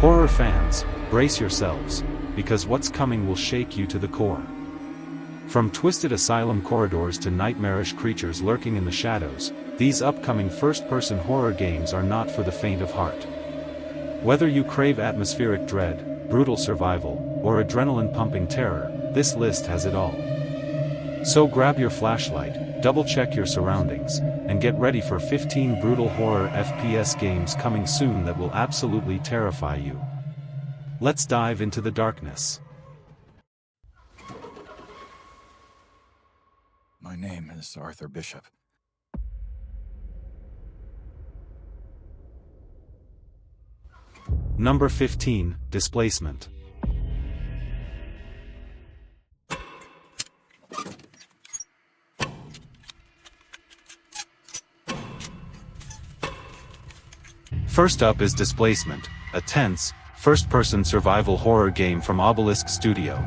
Horror fans, brace yourselves, because what's coming will shake you to the core. From twisted asylum corridors to nightmarish creatures lurking in the shadows, these upcoming first-person horror games are not for the faint of heart. Whether you crave atmospheric dread, brutal survival, or adrenaline-pumping terror, this list has it all. So grab your flashlight, double-check your surroundings, and get ready for 15 brutal horror FPS games coming soon that will absolutely terrify you. Let's dive into the darkness. My name is Arthur Bishop. Number 15, Displacement. First up is Displacement, a tense, first-person survival horror game from Obelisk Studio.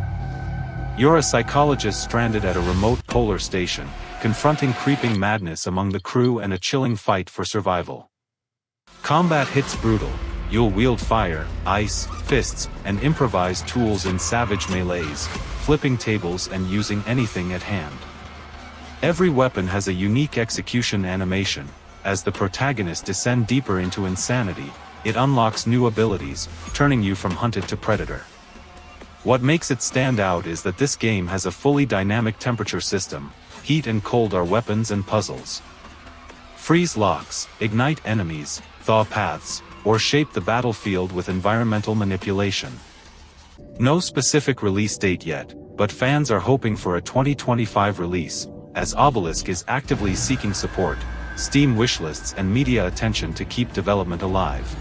You're a psychologist stranded at a remote polar station, confronting creeping madness among the crew and a chilling fight for survival. Combat hits brutal. You'll wield fire, ice, fists, and improvised tools in savage melees, flipping tables and using anything at hand. Every weapon has a unique execution animation. As the protagonist descends deeper into insanity, it unlocks new abilities, turning you from hunted to predator. What makes it stand out is that this game has a fully dynamic temperature system. Heat and cold are weapons and puzzles. Freeze locks, ignite enemies, thaw paths, or shape the battlefield with environmental manipulation. No specific release date yet, but fans are hoping for a 2025 release, as Obelisk is actively seeking support, Steam wishlists and media attention to keep development alive.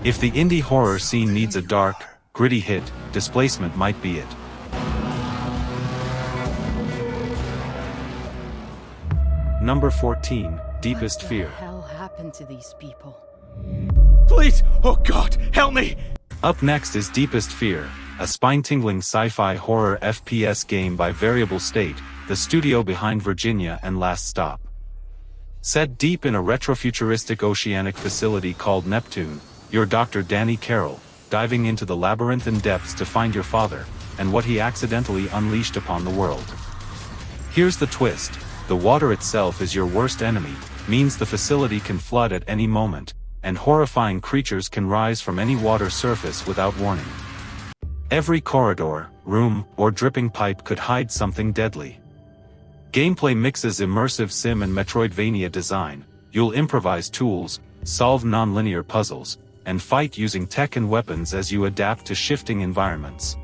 If the indie horror scene needs a dark, gritty hit, Displacement might be it. Number 14, Deepest Fear. What the hell happened to these people? Please! Oh God, help me! Up next is Deepest Fear, a spine-tingling sci-fi horror FPS game by Variable State, the studio behind Virginia and Last Stop. Set deep in a retrofuturistic oceanic facility called Neptune, you're Dr. Danny Carroll, diving into the labyrinthine depths to find your father, and what he accidentally unleashed upon the world. Here's the twist: the water itself is your worst enemy, means the facility can flood at any moment, and horrifying creatures can rise from any water surface without warning. Every corridor, room, or dripping pipe could hide something deadly. Gameplay mixes immersive sim and Metroidvania design. You'll improvise tools, solve non-linear puzzles, and fight using tech and weapons as you adapt to shifting environments.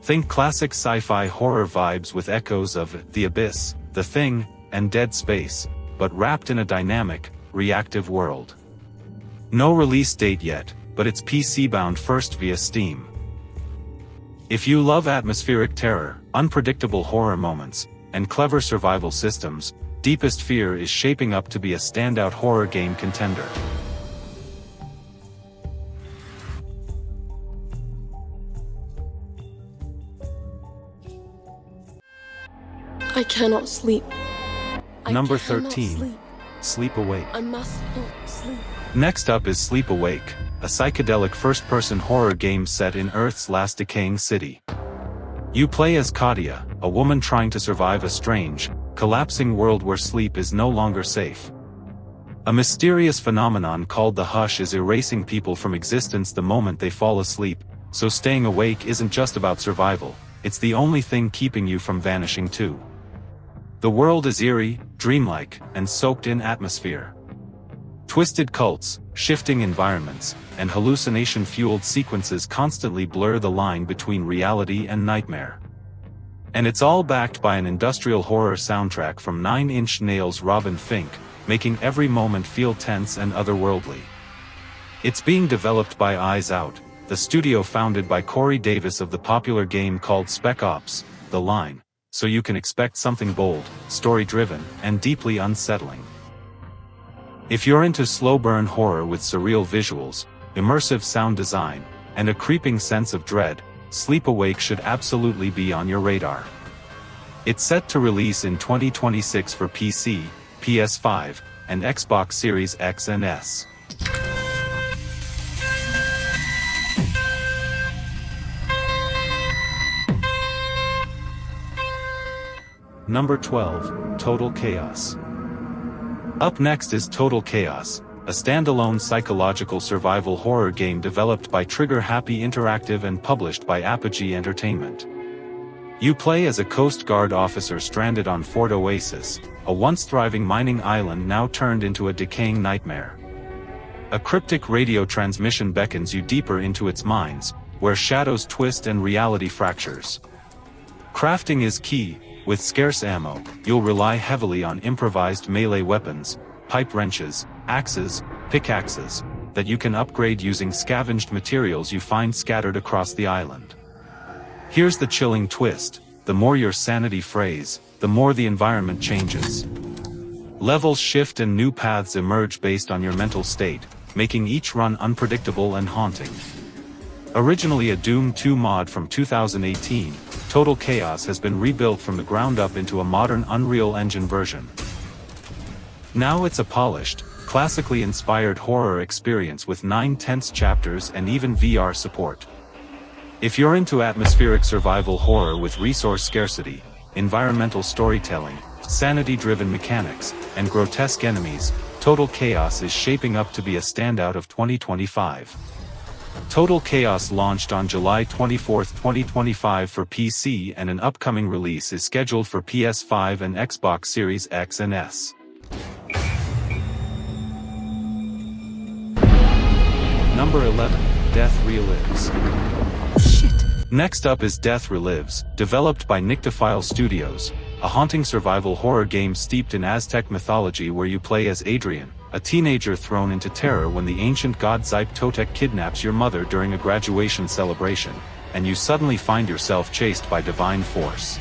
Think classic sci-fi horror vibes with echoes of The Abyss, The Thing, and Dead Space, but wrapped in a dynamic, reactive world. No release date yet, but it's PC-bound first via Steam. If you love atmospheric terror, unpredictable horror moments, and clever survival systems, Deepest Fear is shaping up to be a standout horror game contender. I cannot sleep. Number I cannot 13. Sleep. Sleep Awake. I must not sleep. Next up is Sleep Awake, a psychedelic first-person horror game set in Earth's last decaying city. You play as Katia, a woman trying to survive a strange, collapsing world where sleep is no longer safe. A mysterious phenomenon called the hush is erasing people from existence the moment they fall asleep, so staying awake isn't just about survival, it's the only thing keeping you from vanishing too. The world is eerie, dreamlike, and soaked in atmosphere. Twisted cults, shifting environments, and hallucination-fueled sequences constantly blur the line between reality and nightmare. And it's all backed by an industrial horror soundtrack from Nine Inch Nails' Robin Fink, making every moment feel tense and otherworldly. It's being developed by Eyes Out, the studio founded by Corey Davis of the popular game called Spec Ops: The Line, so you can expect something bold, story-driven, and deeply unsettling. If you're into slow-burn horror with surreal visuals, immersive sound design, and a creeping sense of dread, Sleep Awake should absolutely be on your radar. It's set to release in 2026 for PC, PS5, and Xbox Series X and S. Number 12, Total Chaos. Up next is Total Chaos, a standalone psychological survival horror game developed by Trigger Happy Interactive and published by Apogee Entertainment. You play as a Coast Guard officer stranded on Fort Oasis, a once thriving mining island now turned into a decaying nightmare. A cryptic radio transmission beckons you deeper into its mines, where shadows twist and reality fractures. Crafting is key. With scarce ammo, you'll rely heavily on improvised melee weapons, pipe wrenches, axes, pickaxes, that you can upgrade using scavenged materials you find scattered across the island. Here's the chilling twist: the more your sanity frays, the more the environment changes. Levels shift and new paths emerge based on your mental state, making each run unpredictable and haunting. Originally a Doom 2 mod from 2018, Total Chaos has been rebuilt from the ground up into a modern Unreal Engine version. Now it's a polished, classically inspired horror experience with 9 tense chapters and even VR support. If you're into atmospheric survival horror with resource scarcity, environmental storytelling, sanity-driven mechanics, and grotesque enemies, Total Chaos is shaping up to be a standout of 2025. Total Chaos launched on July 24, 2025 for PC, and an upcoming release is scheduled for PS5 and Xbox Series X and S. Number 11, Death Relives. Next up is Death Relives, developed by Nyctophile Studios, a haunting survival horror game steeped in Aztec mythology where you play as Adrian, a teenager thrown into terror when the ancient god Totec kidnaps your mother during a graduation celebration, and you suddenly find yourself chased by divine force.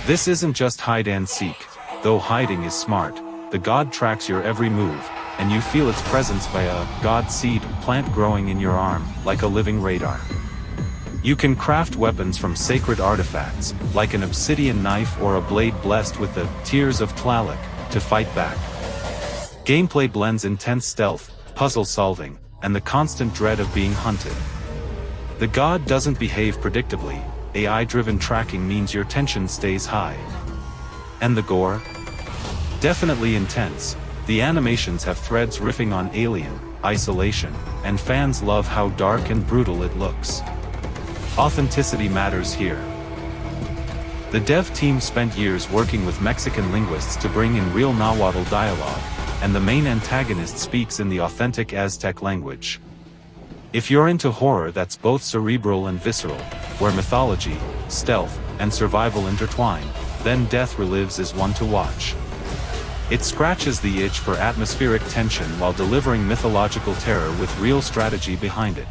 This isn't just hide and seek, though hiding is smart. The god tracks your every move, and you feel its presence by a god seed plant growing in your arm, like a living radar. You can craft weapons from sacred artifacts, like an obsidian knife or a blade blessed with the Tears of Tlaloc, to fight back. Gameplay blends intense stealth, puzzle solving, and the constant dread of being hunted. The god doesn't behave predictably. AI-driven tracking means your tension stays high. And the gore? Definitely intense. The animations have threads riffing on Alien, Isolation, and fans love how dark and brutal it looks. Authenticity matters here. The dev team spent years working with Mexican linguists to bring in real Nahuatl dialogue, and the main antagonist speaks in the authentic Aztec language. If you're into horror that's both cerebral and visceral, where mythology, stealth, and survival intertwine, then Death Relives is one to watch. It scratches the itch for atmospheric tension while delivering mythological terror with real strategy behind it.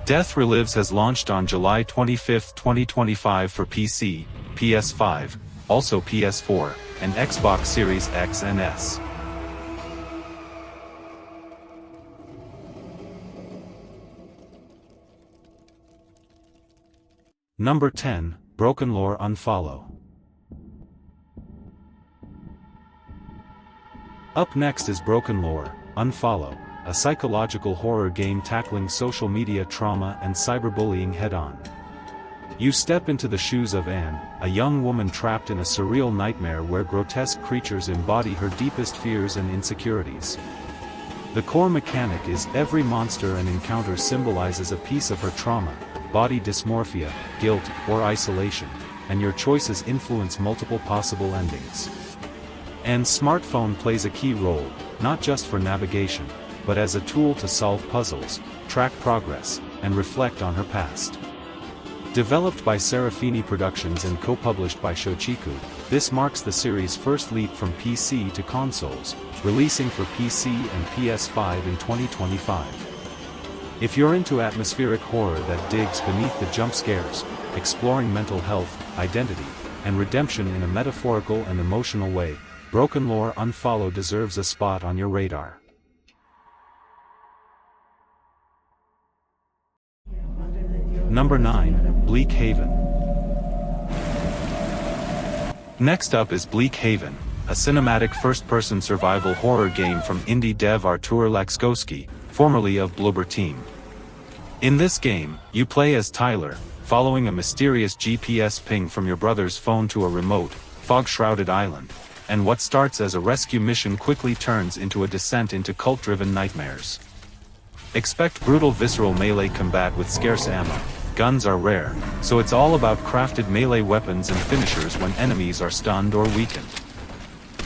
Death Relives has launched on July 25, 2025 for PC, PS5, also PS4, and Xbox Series X and S. Number 10, Broken Lore Unfollow. Up next is Broken Lore Unfollow, a psychological horror game tackling social media trauma and cyberbullying head-on. You step into the shoes of Anne, a young woman trapped in a surreal nightmare where grotesque creatures embody her deepest fears and insecurities. The core mechanic is every monster and encounter symbolizes a piece of her trauma, body dysmorphia, guilt, or isolation, and your choices influence multiple possible endings. Anne's smartphone plays a key role, not just for navigation, but as a tool to solve puzzles, track progress, and reflect on her past. Developed by Serafini Productions and co-published by Shochiku, this marks the series' first leap from PC to consoles, releasing for PC and PS5 in 2025. If you're into atmospheric horror that digs beneath the jump scares, exploring mental health, identity, and redemption in a metaphorical and emotional way, Broken Lore Unfollow deserves a spot on your radar. Number 9, Bleak Haven. Next up is Bleak Haven, a cinematic first-person survival horror game from indie dev Artur Laxkowski, formerly of Bloober Team. In this game, you play as Tyler, following a mysterious GPS ping from your brother's phone to a remote, fog-shrouded island, and what starts as a rescue mission quickly turns into a descent into cult-driven nightmares. Expect brutal visceral melee combat with scarce ammo. Guns are rare, so it's all about crafted melee weapons and finishers when enemies are stunned or weakened.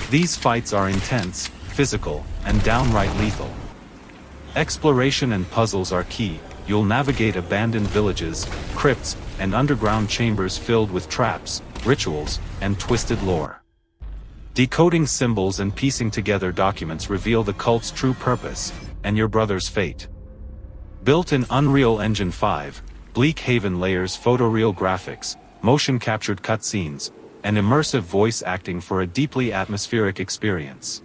These fights are intense, physical, and downright lethal. Exploration and puzzles are key. You'll navigate abandoned villages, crypts, and underground chambers filled with traps, rituals, and twisted lore. Decoding symbols and piecing together documents reveal the cult's true purpose, and your brother's fate. Built in Unreal Engine 5, Bleak Haven layers photoreal graphics, motion-captured cutscenes, and immersive voice acting for a deeply atmospheric experience.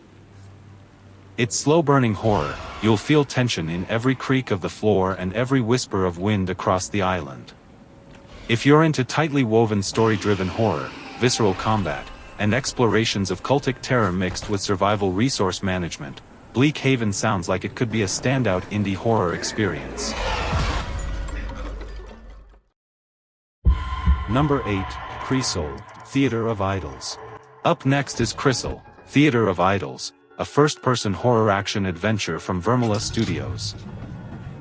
It's slow-burning horror. You'll feel tension in every creak of the floor and every whisper of wind across the island. If you're into tightly woven story-driven horror, visceral combat, and explorations of cultic terror mixed with survival resource management, Bleak Haven sounds like it could be a standout indie horror experience. Number 8, Chrysol, Theater of Idols. Up next is Chrysol, Theater of Idols, a first-person horror action adventure from Vermila Studios.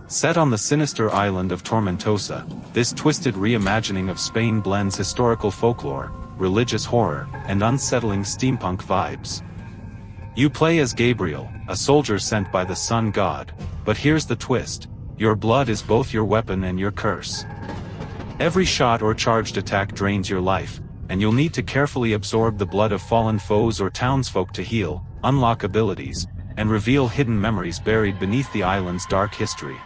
Set on the sinister island of Tormentosa, this twisted reimagining of Spain blends historical folklore, religious horror, and unsettling steampunk vibes. You play as Gabriel, a soldier sent by the sun god, but here's the twist: your blood is both your weapon and your curse. Every shot or charged attack drains your life, and you'll need to carefully absorb the blood of fallen foes or townsfolk to heal, unlock abilities, and reveal hidden memories buried beneath the island's dark history.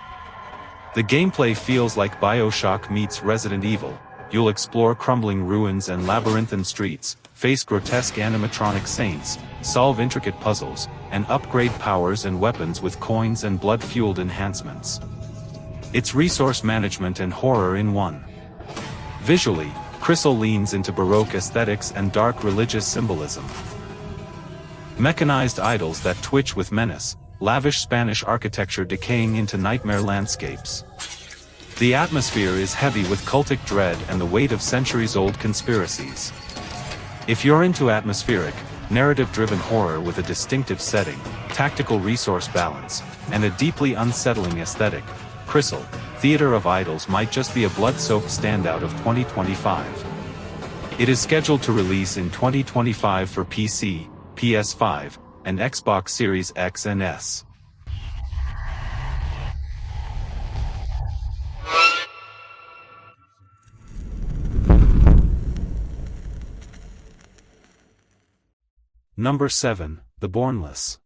The gameplay feels like BioShock meets Resident Evil. You'll explore crumbling ruins and labyrinthine streets, face grotesque animatronic saints, solve intricate puzzles, and upgrade powers and weapons with coins and blood-fueled enhancements. It's resource management and horror in one. Visually, Chrysol leans into Baroque aesthetics and dark religious symbolism. Mechanized idols that twitch with menace, lavish Spanish architecture decaying into nightmare landscapes. The atmosphere is heavy with cultic dread and the weight of centuries-old conspiracies. If you're into atmospheric, narrative-driven horror with a distinctive setting, tactical resource balance, and a deeply unsettling aesthetic, Chrysol, Theater of Idols might just be a blood-soaked standout of 2025. It is scheduled to release in 2025 for PC, PS5, and Xbox Series X and S. Number 7, The Bornless.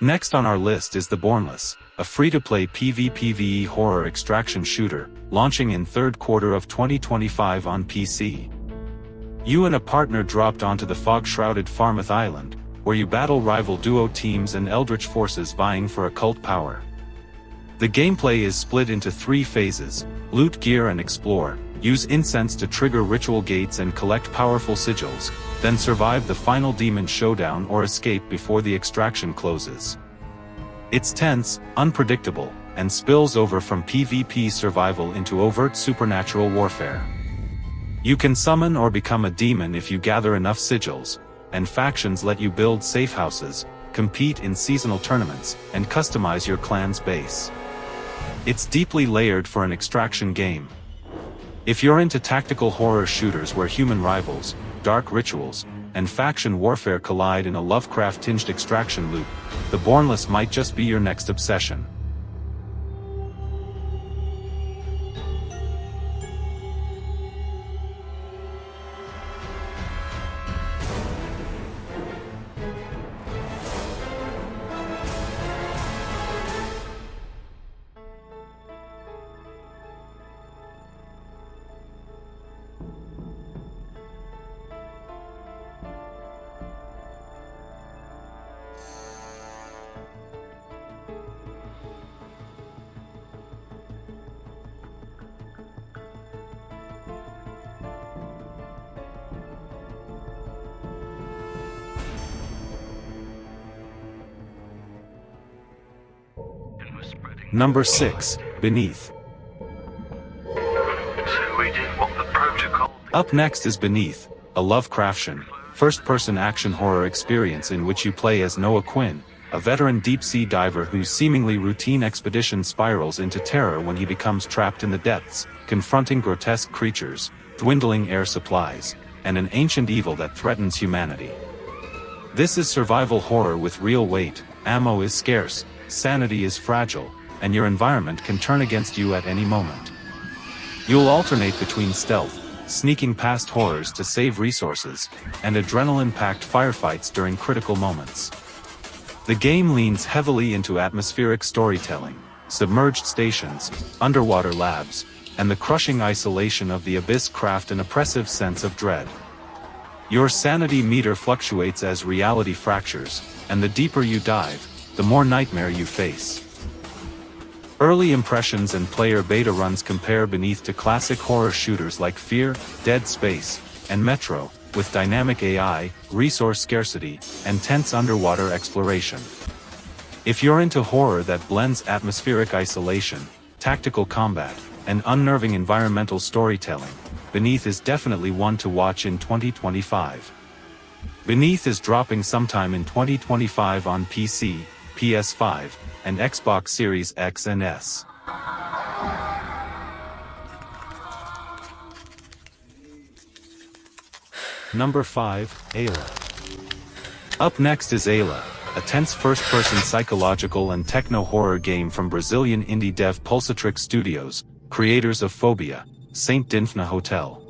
Next on our list is The Bornless, a free-to-play PvPvE horror extraction shooter, launching in third quarter of 2025 on PC. You and a partner dropped onto the fog-shrouded Farmouth Island, where you battle rival duo teams and eldritch forces vying for occult power. The gameplay is split into 3 phases: loot gear and explore, use incense to trigger ritual gates and collect powerful sigils, then survive the final demon showdown or escape before the extraction closes. It's tense, unpredictable, and spills over from PvP survival into overt supernatural warfare. You can summon or become a demon if you gather enough sigils, and factions let you build safe houses, compete in seasonal tournaments, and customize your clan's base. It's deeply layered for an extraction game. If you're into tactical horror shooters where human rivals, dark rituals, and faction warfare collide in a Lovecraft-tinged extraction loop, The Bornless might just be your next obsession. Number 6, Beneath. Up next is Beneath, a Lovecraftian, first-person action horror experience in which you play as Noah Quinn, a veteran deep-sea diver whose seemingly routine expedition spirals into terror when he becomes trapped in the depths, confronting grotesque creatures, dwindling air supplies, and an ancient evil that threatens humanity. This is survival horror with real weight, ammo is scarce, sanity is fragile, and your environment can turn against you at any moment. You'll alternate between stealth, sneaking past horrors to save resources, and adrenaline-packed firefights during critical moments. The game leans heavily into atmospheric storytelling, submerged stations, underwater labs, and the crushing isolation of the abyss craft an oppressive sense of dread. Your sanity meter fluctuates as reality fractures, and the deeper you dive, the more nightmare you face. Early impressions and player beta runs compare Beneath to classic horror shooters like Fear, Dead Space, and Metro, with dynamic AI, resource scarcity, and tense underwater exploration. If you're into horror that blends atmospheric isolation, tactical combat, and unnerving environmental storytelling, Beneath is definitely one to watch in 2025. Beneath is dropping sometime in 2025 on PC, PS5, and Xbox Series X and S. Number 5, Ayla. Up next is Ayla, a tense first-person psychological and techno-horror game from Brazilian indie dev Pulsatrix Studios, creators of Phobia, Saint Dinfna Hotel.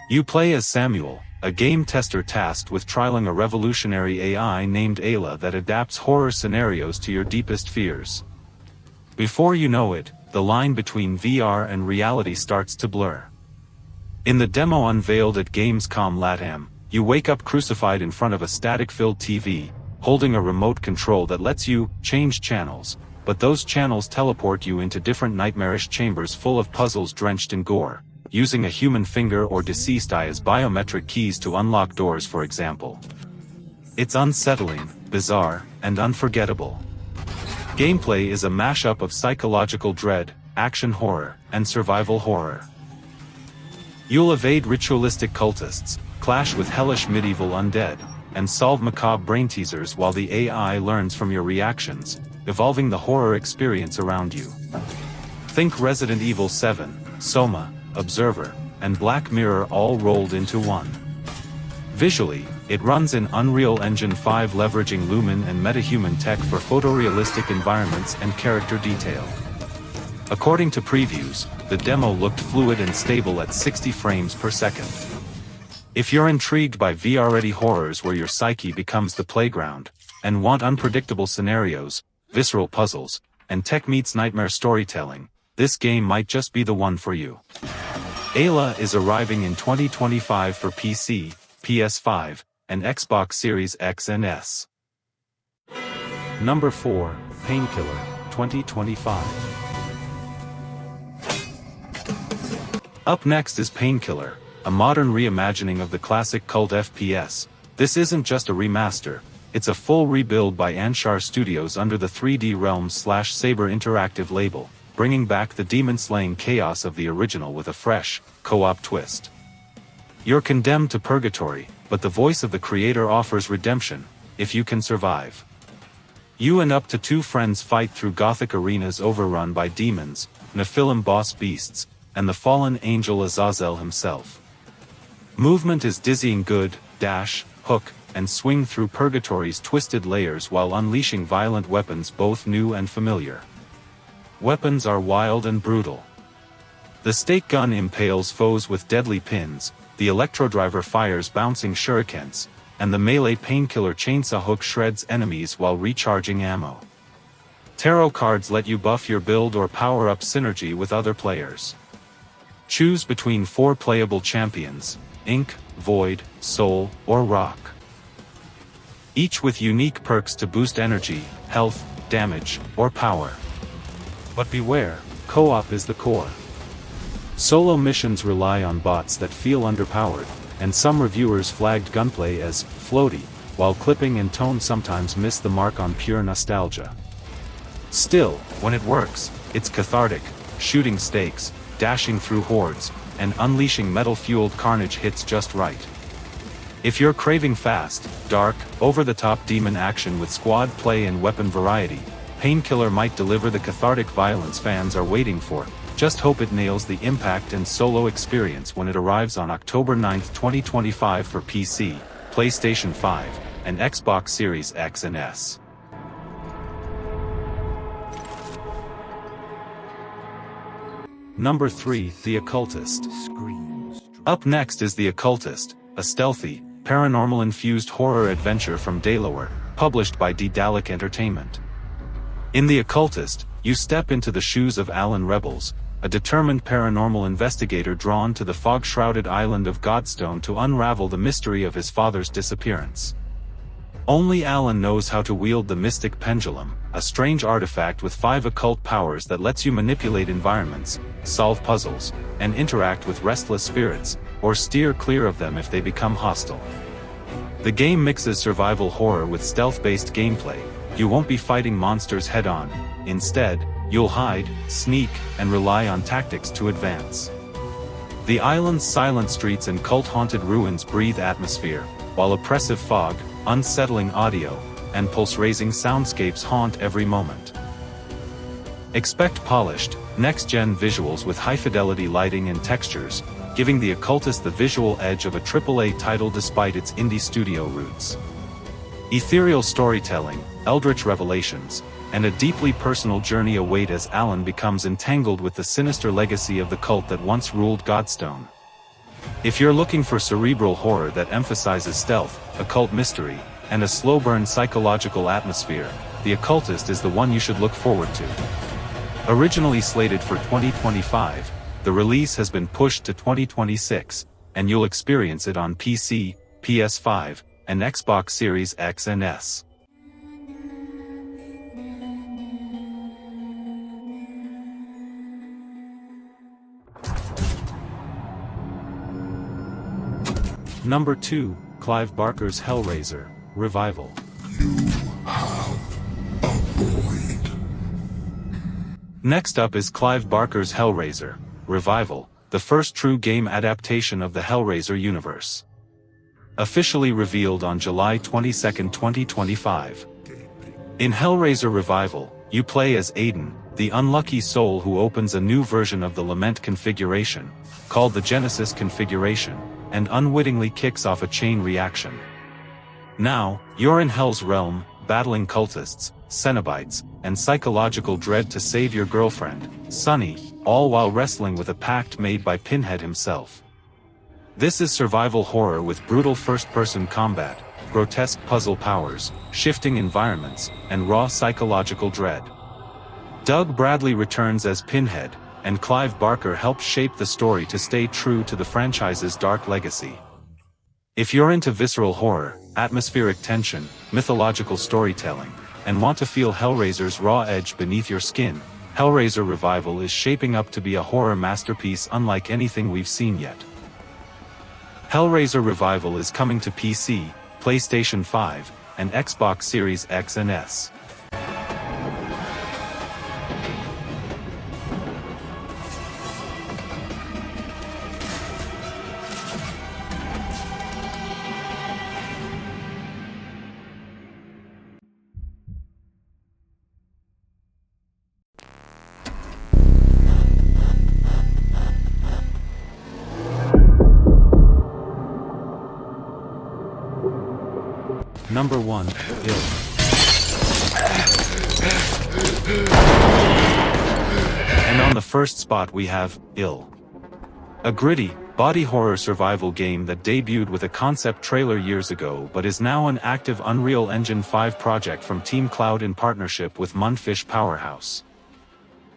You play as Samuel, a game tester tasked with trialing a revolutionary AI named Ayla that adapts horror scenarios to your deepest fears. Before you know it, the line between VR and reality starts to blur. In the demo unveiled at Gamescom LATAM, you wake up crucified in front of a static-filled TV, holding a remote control that lets you change channels, but those channels teleport you into different nightmarish chambers full of puzzles drenched in gore, using a human finger or deceased eye as biometric keys to unlock doors, for example. It's unsettling, bizarre, and unforgettable. Gameplay is a mashup of psychological dread, action horror, and survival horror. You'll evade ritualistic cultists, clash with hellish medieval undead, and solve macabre brain teasers while the AI learns from your reactions, evolving the horror experience around you. Think Resident Evil 7, Soma, Observer, and Black Mirror all rolled into one. Visually, it runs in Unreal Engine 5 leveraging Lumen and metahuman tech for photorealistic environments and character detail. According to previews, the demo looked fluid and stable at 60 frames per second. If you're intrigued by VR-ready horrors where your psyche becomes the playground, and want unpredictable scenarios, visceral puzzles, and tech meets nightmare storytelling, this game might just be the one for you. Ayla is arriving in 2025 for PC, PS5, and Xbox Series X and S. Number 4, Painkiller, 2025. Up next is Painkiller, a modern reimagining of the classic cult FPS. This isn't just a remaster, it's a full rebuild by Anshar Studios under the 3D Realms/Saber Interactive label, bringing back the demon-slaying chaos of the original with a fresh, co-op twist. You're condemned to purgatory, but the voice of the creator offers redemption, if you can survive. You and up to 2 friends fight through gothic arenas overrun by demons, Nephilim boss beasts, and the fallen angel Azazel himself. Movement is dizzying good, dash, hook, and swing through purgatory's twisted layers while unleashing violent weapons both new and familiar. Weapons are wild and brutal. The stake gun impales foes with deadly pins, the electrodriver fires bouncing shurikens, and the melee painkiller chainsaw hook shreds enemies while recharging ammo. Tarot cards let you buff your build or power up synergy with other players. Choose between 4 playable champions, Ink, Void, Soul, or Rock. Each with unique perks to boost energy, health, damage, or power. But beware, co-op is the core. Solo missions rely on bots that feel underpowered, and some reviewers flagged gunplay as floaty, while clipping and tone sometimes miss the mark on pure nostalgia. Still, when it works, it's cathartic, shooting stakes, dashing through hordes, and unleashing metal-fueled carnage hits just right. If you're craving fast, dark, over-the-top demon action with squad play and weapon variety, Painkiller might deliver the cathartic violence fans are waiting for. Just hope it nails the impact and solo experience when it arrives on October 9, 2025 for PC, PlayStation 5, and Xbox Series X and S. Number 3, The Occultist. Up next is The Occultist, a stealthy, paranormal-infused horror adventure from Delaware, published by Daedalic Entertainment. In The Occultist, you step into the shoes of Alan Rebels, a determined paranormal investigator drawn to the fog-shrouded island of Godstone to unravel the mystery of his father's disappearance. Only Alan knows how to wield the mystic pendulum, a strange artifact with 5 occult powers that lets you manipulate environments, solve puzzles, and interact with restless spirits, or steer clear of them if they become hostile. The game mixes survival horror with stealth-based gameplay. You won't be fighting monsters head-on. Instead, you'll hide, sneak, and rely on tactics to advance. The island's silent streets and cult-haunted ruins breathe atmosphere, while oppressive fog, unsettling audio, and pulse-raising soundscapes haunt every moment. Expect polished, next-gen visuals with high-fidelity lighting and textures, giving The Occultist the visual edge of a AAA title despite its indie studio roots. Ethereal storytelling, eldritch revelations, and a deeply personal journey await as Alan becomes entangled with the sinister legacy of the cult that once ruled Godstone. If you're looking for cerebral horror that emphasizes stealth, occult mystery, and a slow-burn psychological atmosphere, The Occultist is the one you should look forward to. Originally slated for 2025, the release has been pushed to 2026, and you'll experience it on PC, PS5, and Xbox Series X and S. Number 2, Clive Barker's Hellraiser, Revival. Next up is Clive Barker's Hellraiser, Revival, the first true game adaptation of the Hellraiser universe. Officially revealed on July 22, 2025. In Hellraiser Revival, you play as Aiden, the unlucky soul who opens a new version of the Lament configuration, called the Genesis configuration, and unwittingly kicks off a chain reaction. Now, you're in Hell's realm, battling cultists, Cenobites, and psychological dread to save your girlfriend, Sunny, all while wrestling with a pact made by Pinhead himself. This is survival horror with brutal first-person combat, grotesque puzzle powers, shifting environments, and raw psychological dread. Doug Bradley returns as Pinhead, and Clive Barker helps shape the story to stay true to the franchise's dark legacy. If you're into visceral horror, atmospheric tension, mythological storytelling, and want to feel Hellraiser's raw edge beneath your skin, Hellraiser Revival is shaping up to be a horror masterpiece unlike anything we've seen yet. Hellraiser Revival is coming to PC, PlayStation 5, and Xbox Series X and S. Number 1, Ill. And on the first spot we have Ill. A gritty, body horror survival game that debuted with a concept trailer years ago but is now an active Unreal Engine 5 project from Team Cloud in partnership with Mundfish Powerhouse.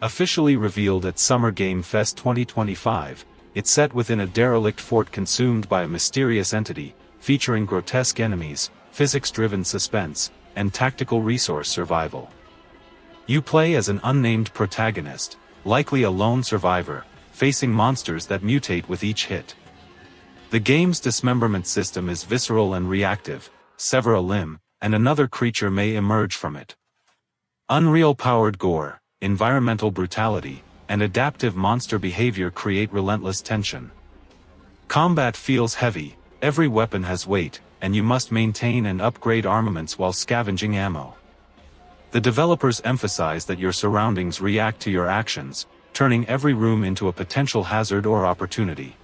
Officially revealed at Summer Game Fest 2025, it's set within a derelict fort consumed by a mysterious entity, featuring grotesque enemies, physics-driven suspense, and tactical resource survival. You play as an unnamed protagonist, likely a lone survivor, facing monsters that mutate with each hit. The game's dismemberment system is visceral and reactive. Sever a limb, and another creature may emerge from it. Unreal-powered gore, environmental brutality, and adaptive monster behavior create relentless tension. Combat feels heavy, every weapon has weight, and you must maintain and upgrade armaments while scavenging ammo. The developers emphasize that your surroundings react to your actions, turning every room into a potential hazard or opportunity.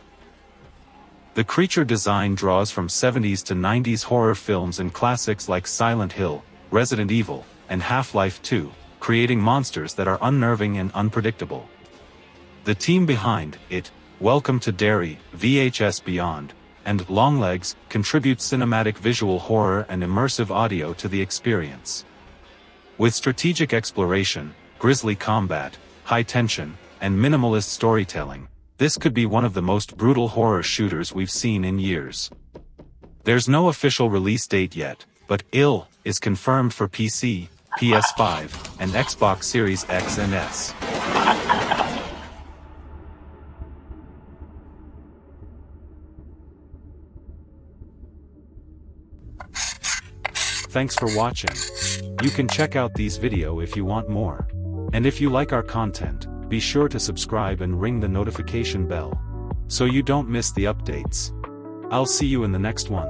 The creature design draws from 70s to 90s horror films and classics like Silent Hill, Resident Evil, and Half-Life 2, creating monsters that are unnerving and unpredictable. The team behind it, Welcome to Derry, VHS Beyond, and Longlegs, contribute cinematic visual horror and immersive audio to the experience. With strategic exploration, grisly combat, high tension, and minimalist storytelling, this could be one of the most brutal horror shooters we've seen in years. There's no official release date yet, but "Ill" is confirmed for PC, PS5, and Xbox Series X and S. Thanks for watching. You can check out these videos if you want more. And if you like our content, be sure to subscribe and ring the notification bell, so you don't miss the updates. I'll see you in the next one.